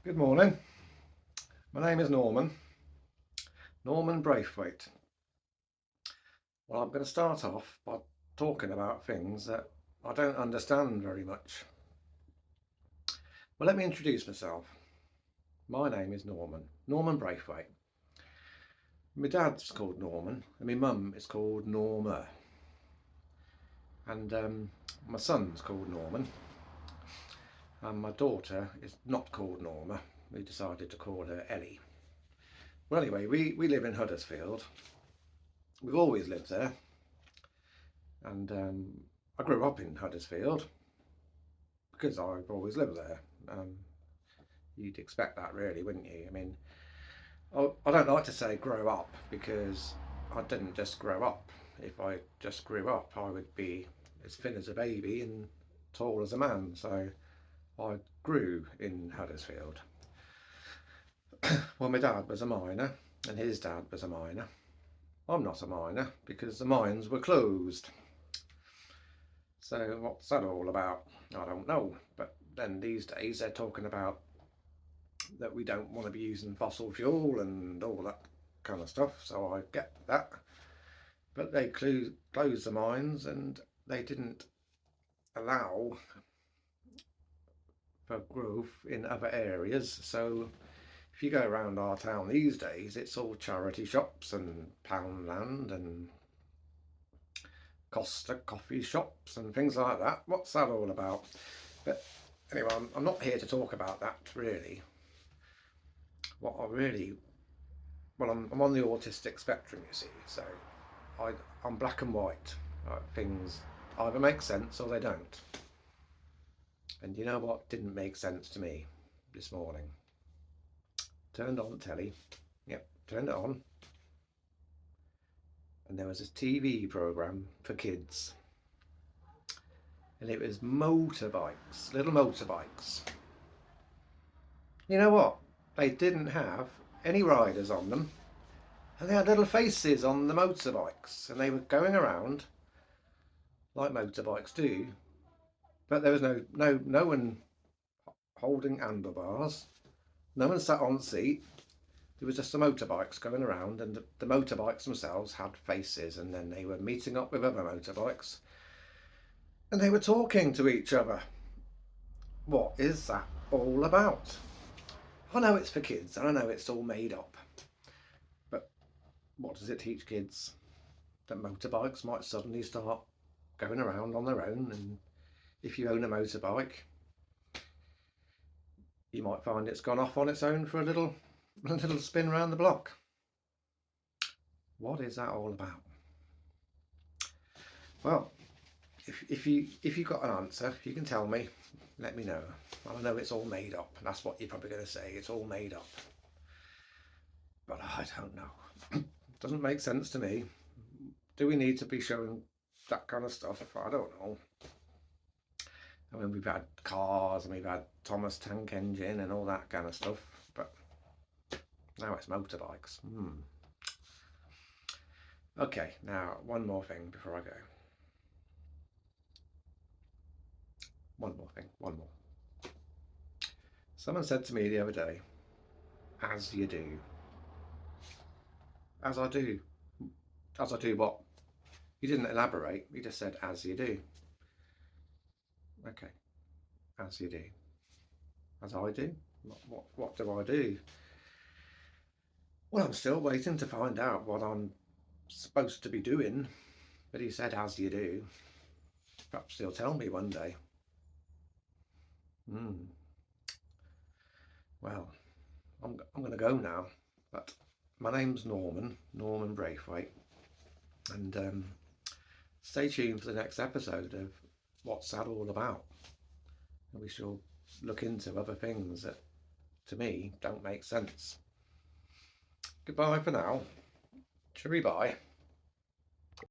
Good morning. My name is Norman Braithwaite. Well, I'm going to start off by talking about things that I don't understand very much. Well, let me introduce myself. My name is Norman Braithwaite. My dad's called Norman and my mum is called Norma. And my son's called Norman. And my daughter is not called Norma. We decided to call her Ellie. Well, anyway, we live in Huddersfield. We've always lived there. And I grew up in Huddersfield because I've always lived there. You'd expect that, really, wouldn't you? I mean, I don't like to say grow up because I didn't just grow up. If I just grew up, I would be as thin as a baby and tall as a man. So I grew in Huddersfield. Well, my dad was a miner and his dad was a miner. I'm not a miner because the mines were closed. So what's that all about? I don't know. But then these days they're talking about that we don't want to be using fossil fuel and all that kind of stuff. So I get that. But they closed the mines and they didn't allow for growth in other areas. So if you go around our town these days, it's all charity shops and Poundland and Costa coffee shops and things like that. What's that all about? But anyway, I'm not here to talk about that really. What I really, well, I'm on the autistic spectrum, you see, so I'm black and white. Things either make sense or they don't. And you know what didn't make sense to me this morning? Turned on the telly. Yep, turned it on. And there was a TV program for kids. And it was motorbikes, little motorbikes. You know what? They didn't have any riders on them. And they had little faces on the motorbikes. And they were going around like motorbikes do. But there was no one holding handlebars. No one sat on the seat. There was just the motorbikes going around, and the motorbikes themselves had faces, and then they were meeting up with other motorbikes and they were talking to each other. What is that all about? I know it's for kids and I know it's all made up, but what does it teach kids? That motorbikes might suddenly start going around on their own, and if you own a motorbike, you might find it's gone off on its own for a little spin around the block. What is that all about? Well, if you've got an answer, if you can tell me, let me know. I know it's all made up. That's what you're probably going to say. It's all made up. But I don't know. It doesn't make sense to me. Do we need to be showing that kind of stuff? I don't know. I mean, we've had cars and we've had Thomas Tank Engine and all that kind of stuff, but now it's motorbikes. Okay, now one more thing before I go. One more. Someone said to me the other day, as you do. As I do. As I do what? He didn't elaborate, he just said, as you do. Okay, as you do. As I do? What do I do? Well, I'm still waiting to find out what I'm supposed to be doing, but he said, as you do. Perhaps he'll tell me one day. Well, I'm going to go now, but my name's Norman Braithwaite, and stay tuned for the next episode of What's That All About? And we shall look into other things that, to me, don't make sense. Goodbye for now. Cheery bye.